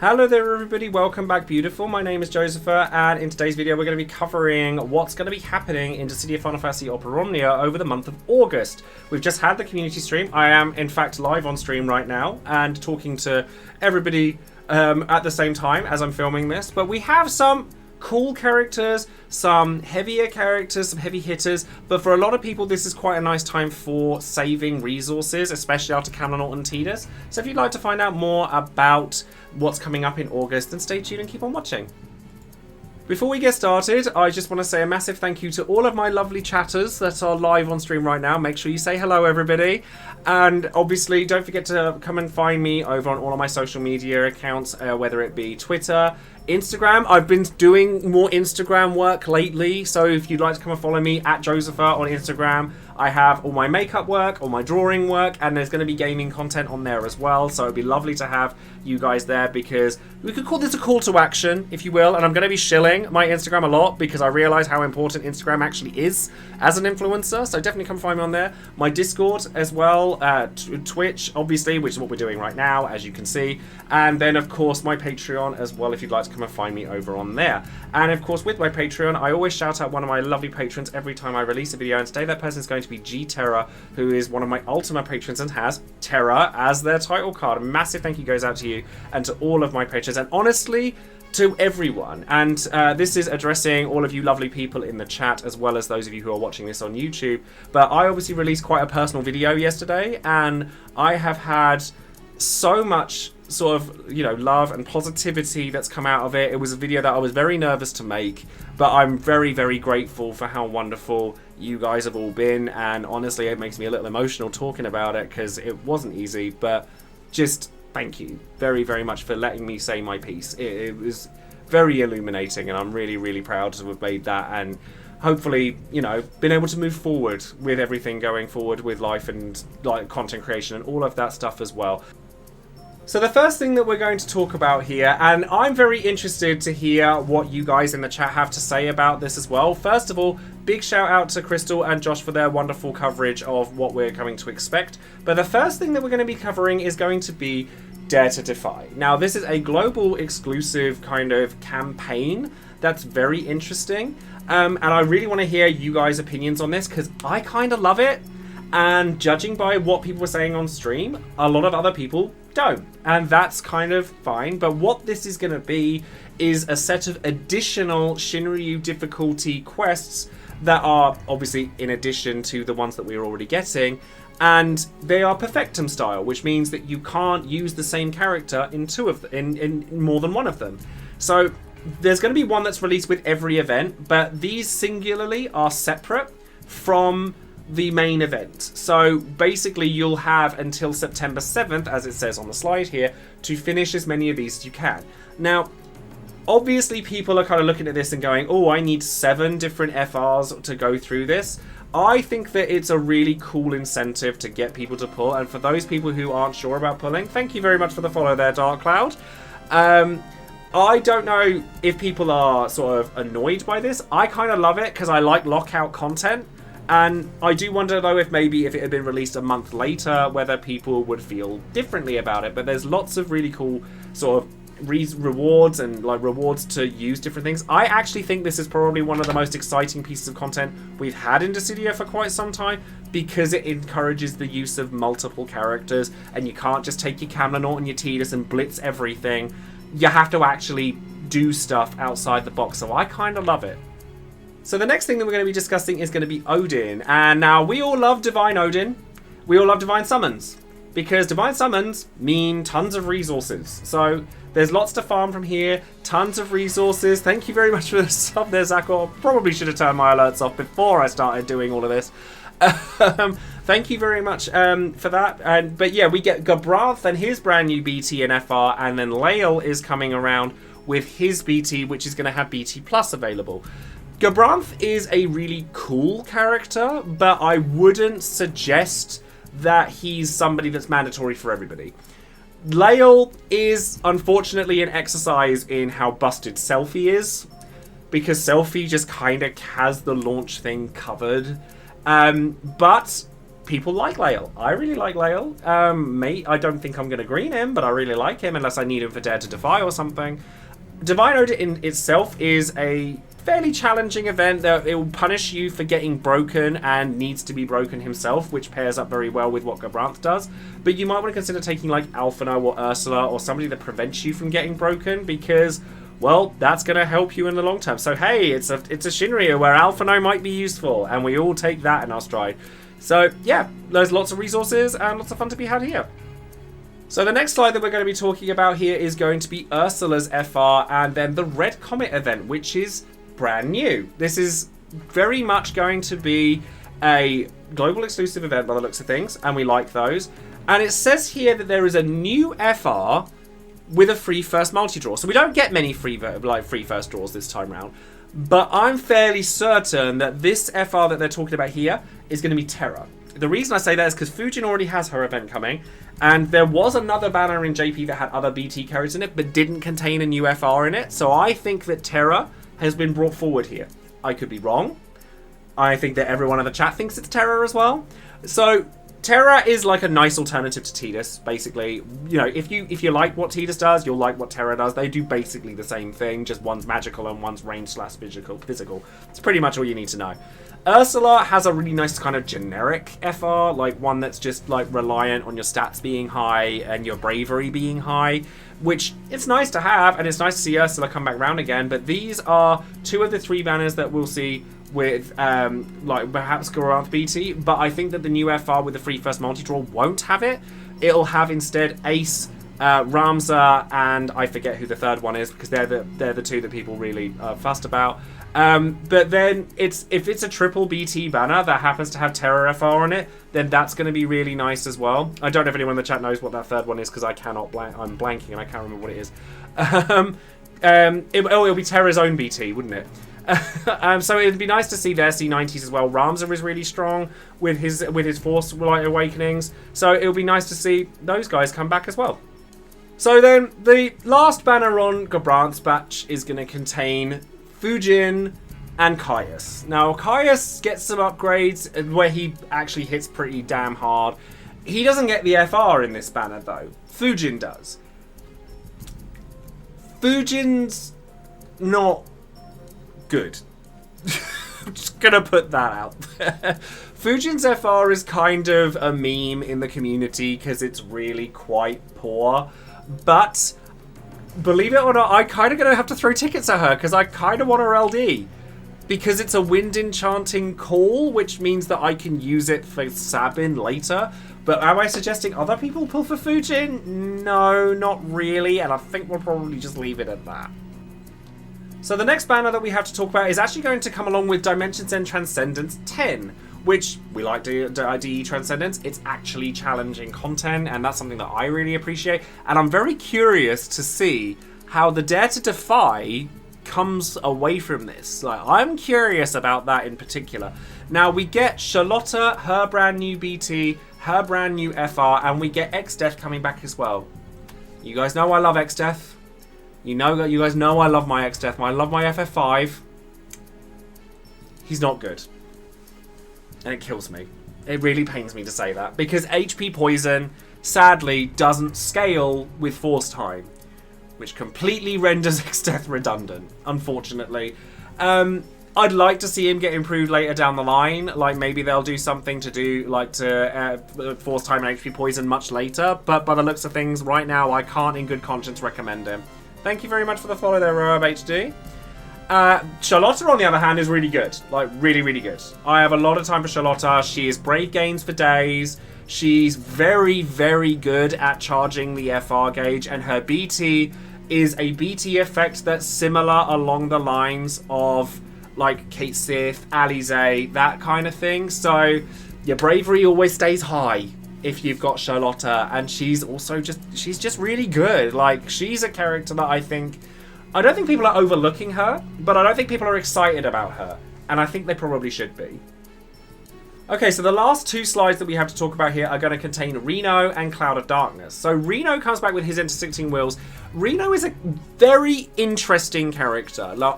Hello there everybody, welcome back beautiful. My name is Joesephyr, and in today's video we're going to be covering what's going to be happening in Dissidia Opera Omnia over the month of August. We've just had the community stream. I am in fact live on stream right now and talking to everybody at the same time as I'm filming this, but we have some cool characters, some heavier characters, some heavy hitters, but for a lot of people this is quite a nice time for saving resources, especially after Kam'lanaut and Tidus. So if you'd like to find out more about what's coming up in August, then stay tuned and keep on watching. Before we get started, I just want to say a massive thank you to all of my lovely chatters that are live on stream right now. Make sure you say hello, everybody. And obviously, don't forget to come and find me over on all of my social media accounts, whether it be Twitter, Instagram. I've been doing more Instagram work lately, so if you'd like to come and follow me at Joesephyr on Instagram, I have all my makeup work, all my drawing work, and there's going to be gaming content on there as well, so it'd be lovely to have you guys there, because we could call this a call to action, if you will, and I'm going to be shilling my Instagram a lot because I realise how important Instagram actually is as an influencer, so definitely come find me on there. My Discord as well, Twitch, obviously, which is what we're doing right now, as you can see, and then, of course, my Patreon as well, if you'd like to come and find me over on there. And, of course, with my Patreon, I always shout out one of my lovely patrons every time I release a video, and today that person is going to be G Terra, who is one of my ultimate patrons and has Terra as their title card. A massive thank you goes out to you and to all of my patrons, and honestly, to everyone. And this is addressing all of you lovely people in the chat, as well as those of you who are watching this on YouTube. But I obviously released quite a personal video yesterday, and I have had so much sort of, you know, love and positivity that's come out of it. It was a video that I was very nervous to make, but I'm very, very grateful for how wonderful you guys have all been, and honestly it makes me a little emotional talking about it because it wasn't easy, but just thank you very, very much for letting me say my piece. It was very illuminating, and I'm really, really proud to have made that, and hopefully, you know, been able to move forward with everything going forward with life and like content creation and all of that stuff as well. So the first thing that we're going to talk about here, and I'm very interested to hear what you guys in the chat have to say about this as well. First of all, big shout out to Crystal and Josh for their wonderful coverage of what we're coming to expect. But the first thing that we're going to be covering is going to be Dare to Defy. Now, this is a global exclusive kind of campaign that's very interesting. And I really want to hear you guys' opinions on this because I kind of love it. And judging by what people were saying on stream, a lot of other people don't, and that's kind of fine. But what this is going to be is a set of additional Shinryu difficulty quests that are obviously in addition to the ones that we're already getting, and they are perfectum style, which means that you can't use the same character in in more than one of them. So there's going to be one that's released with every event, but these singularly are separate from the main event. So basically you'll have until September 7th, as it says on the slide here, to finish as many of these as you can. Now, obviously people are kind of looking at this and going, oh, I need 7 different FRs to go through this. I think that it's a really cool incentive to get people to pull, and for those people who aren't sure about pulling, thank you very much for the follow there, Dark Cloud. I don't know if people are sort of annoyed by this. I kind of love it because I like lockout content. And I do wonder, though, if maybe if it had been released a month later, whether people would feel differently about it. But there's lots of really cool sort of rewards and like rewards to use different things. I actually think this is probably one of the most exciting pieces of content we've had in Dissidia for quite some time, because it encourages the use of multiple characters, and you can't just take your Kam'lanaut and your Tidus and blitz everything. You have to actually do stuff outside the box, so I kind of love it. So the next thing that we're going to be discussing is going to be Odin. And now we all love Divine Odin. We all love Divine Summons, because Divine Summons mean tons of resources. So there's lots to farm from here, tons of resources. Thank you very much for the sub there, Zachor. Probably should have turned my alerts off before I started doing all of this. Thank you very much for that. But yeah, we get Gabranth and his brand new BT and FR, and then Lael is coming around with his BT, which is going to have BT Plus available. Gabranth is a really cool character, but I wouldn't suggest that he's somebody that's mandatory for everybody. Lael is unfortunately an exercise in how busted Selfie is, because Selfie just kind of has the launch thing covered. But people like Lael. I really like Lael. I don't think I'm going to green him, but I really like him unless I need him for Dare to Defy or something. Divine Odin in itself is a fairly challenging event that it will punish you for getting broken and needs to be broken himself, which pairs up very well with what Gabranth does. But you might want to consider taking like Alphino or Ursula or somebody that prevents you from getting broken, because, well, that's going to help you in the long term. So hey, it's a Shinryu where Alphino might be useful, and we all take that in our stride. So yeah, there's lots of resources and lots of fun to be had here. So the next slide that we're going to be talking about here is going to be Ursula's FR and then the Red Comet event, which is brand new. This is very much going to be a global exclusive event by the looks of things, and we like those. And it says here that there is a new FR with a free first multi-draw. So we don't get many free first draws this time around. But I'm fairly certain that this FR that they're talking about here is going to be Terra. The reason I say that is because Fujin already has her event coming, and there was another banner in JP that had other BT cards in it, but didn't contain a new FR in it. So I think that Terra has been brought forward here. I could be wrong. I think that everyone in the chat thinks it's Terra as well. So Terra is like a nice alternative to Tidus, basically. You know, if you like what Tidus does, you'll like what Terra does. They do basically the same thing, just one's magical and one's range/physical. It's pretty much all you need to know. Ursula has a really nice kind of generic FR, like one that's just like reliant on your stats being high and your bravery being high, which it's nice to have, and it's nice to see Ursula come back round again. But these are two of the three banners that we'll see with like perhaps Gabranth BT, but I think that the new FR with the free first multi-draw won't have it. It'll have instead Ace, Ramza, and I forget who the third one is, because they're the two that people really fussed about. But then if it's a triple BT banner that happens to have Terra FR on it, then that's going to be really nice as well. I don't know if anyone in the chat knows what that third one is, because I cannot I'm blanking and I can't remember what it is. It'll be Terra's own BT, wouldn't it? So it'd be nice to see their C90s as well. Ramza is really strong with his Force Light Awakenings, so it'll be nice to see those guys come back as well. So then the last banner on Gabranth's batch is going to contain Fujin and Caius. Now Caius gets some upgrades where he actually hits pretty damn hard. He doesn't get the FR in this banner though. Fujin does. Fujin's not good. I'm just gonna put that out there. Fujin's FR is kind of a meme in the community because it's really quite poor, but believe it or not, I kind of gonna have to throw tickets at her because I kind of want her LD, because it's a wind enchanting call, which means that I can use it for Sabin later. But am I suggesting other people pull for Fujin? No, not really, and I think we'll probably just leave it at that. So the next banner that we have to talk about is actually going to come along with Dimensions End Transcendence 10, which we like DE Transcendence. It's actually challenging content, and that's something that I really appreciate. And I'm very curious to see how the Dare to Defy comes away from this. Like, I'm curious about that in particular. Now we get Sherlotta, her brand new BT, her brand new FR, and we get X-Death coming back as well. You guys know I love X-Death. You guys know I love my X-Death. I love my FF5. He's not good. And it kills me. It really pains me to say that, because HP Poison, sadly, doesn't scale with Force Time, which completely renders X-Death redundant, unfortunately. I'd like to see him get improved later down the line. Like, maybe they'll do something to do, like, to Force Time and HP Poison much later. But by the looks of things, right now, I can't in good conscience recommend him. Thank you very much for the follow there, RoabHD. Sherlotta, on the other hand, is really good. Like, really, really good. I have a lot of time for Sherlotta. She is Brave Gains for days. She's very, very good at charging the FR gauge, and her BT is a BT effect that's similar along the lines of, like, Kate Sith, Alize, that kind of thing. So, your bravery always stays high if you've got Sherlotta, and she's also just really good. Like, she's a character that I don't think people are overlooking her, but I don't think people are excited about her, and I think they probably should be. Okay, so the last two slides that we have to talk about here are going to contain Reno and Cloud of Darkness. So Reno comes back with his intersecting wheels. Reno is a very interesting character. Like,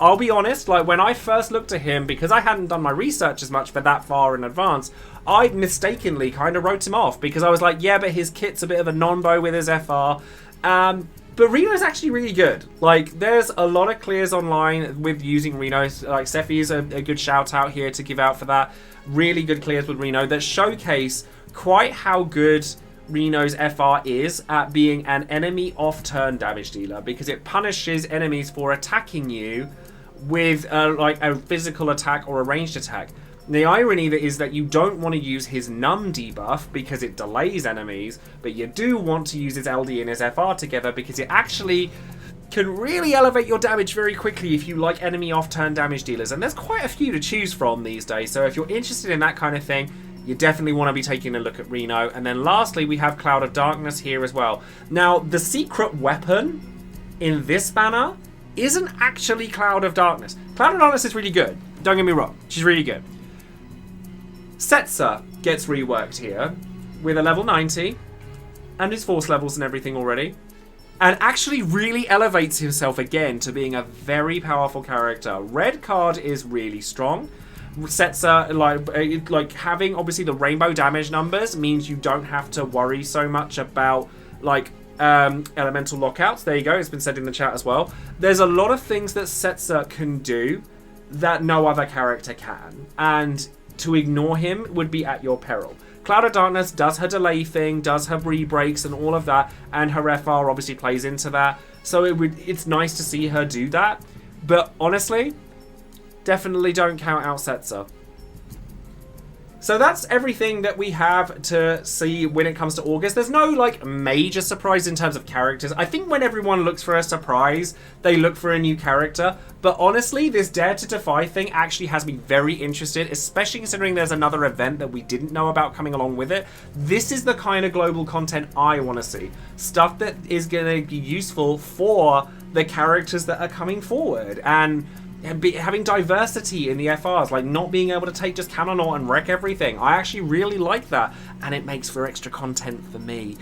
I'll be honest, like when I first looked at him, because I hadn't done my research as much for that far in advance, I mistakenly kind of wrote him off because I was like, yeah, but his kit's a bit of a non-bow with his FR. But Reno is actually really good. Like, there's a lot of clears online with using Reno. Like, Sephi is a good shout out here to give out for that. Really good clears with Reno that showcase quite how good Reno's FR is at being an enemy off-turn damage dealer, because it punishes enemies for attacking you with like a physical attack or a ranged attack. The irony is that you don't want to use his numb debuff because it delays enemies, but you do want to use his LD and his FR together because it actually can really elevate your damage very quickly if you like enemy off-turn damage dealers. And there's quite a few to choose from these days, so if you're interested in that kind of thing, you definitely want to be taking a look at Reno. And then lastly, we have Cloud of Darkness here as well. Now, the secret weapon in this banner isn't actually Cloud of Darkness. Cloud of Darkness is really good. Don't get me wrong. She's really good. Setzer gets reworked here with a level 90 and his force levels and everything already, and actually really elevates himself again to being a very powerful character. Red card is really strong. Setzer, like having obviously the rainbow damage numbers means you don't have to worry so much about like elemental lockouts. There you go, it's been said in the chat as well. There's a lot of things that Setzer can do that no other character can, and to ignore him would be at your peril. Cloud of Darkness does her delay thing, does her re-breaks and all of that, and her FR obviously plays into that, so it's nice to see her do that. But honestly, definitely don't count out Setzer. So that's everything that we have to see when it comes to August. There's no like major surprise in terms of characters. I think when everyone looks for a surprise, they look for a new character. But honestly, this Dare to Defy thing actually has me very interested, especially considering there's another event that we didn't know about coming along with it. This is the kind of global content I want to see. Stuff that is going to be useful for the characters that are coming forward. And having diversity in the FRs, like not being able to take just Kam'lanaut and wreck everything. I actually really like that, and it makes for extra content for me.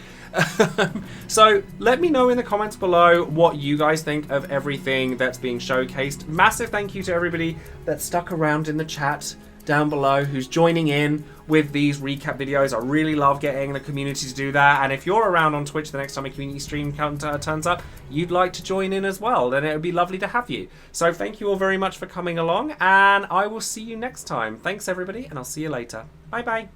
So let me know in the comments below what you guys think of everything that's being showcased. Massive thank you to everybody that stuck around in the chat down below who's joining in with these recap videos. I really love getting the community to do that, and if you're around on Twitch the next time a community stream turns up, you'd like to join in as well, then it would be lovely to have you. So thank you all very much for coming along, and I will see you next time. Thanks everybody, and I'll see you later. Bye bye.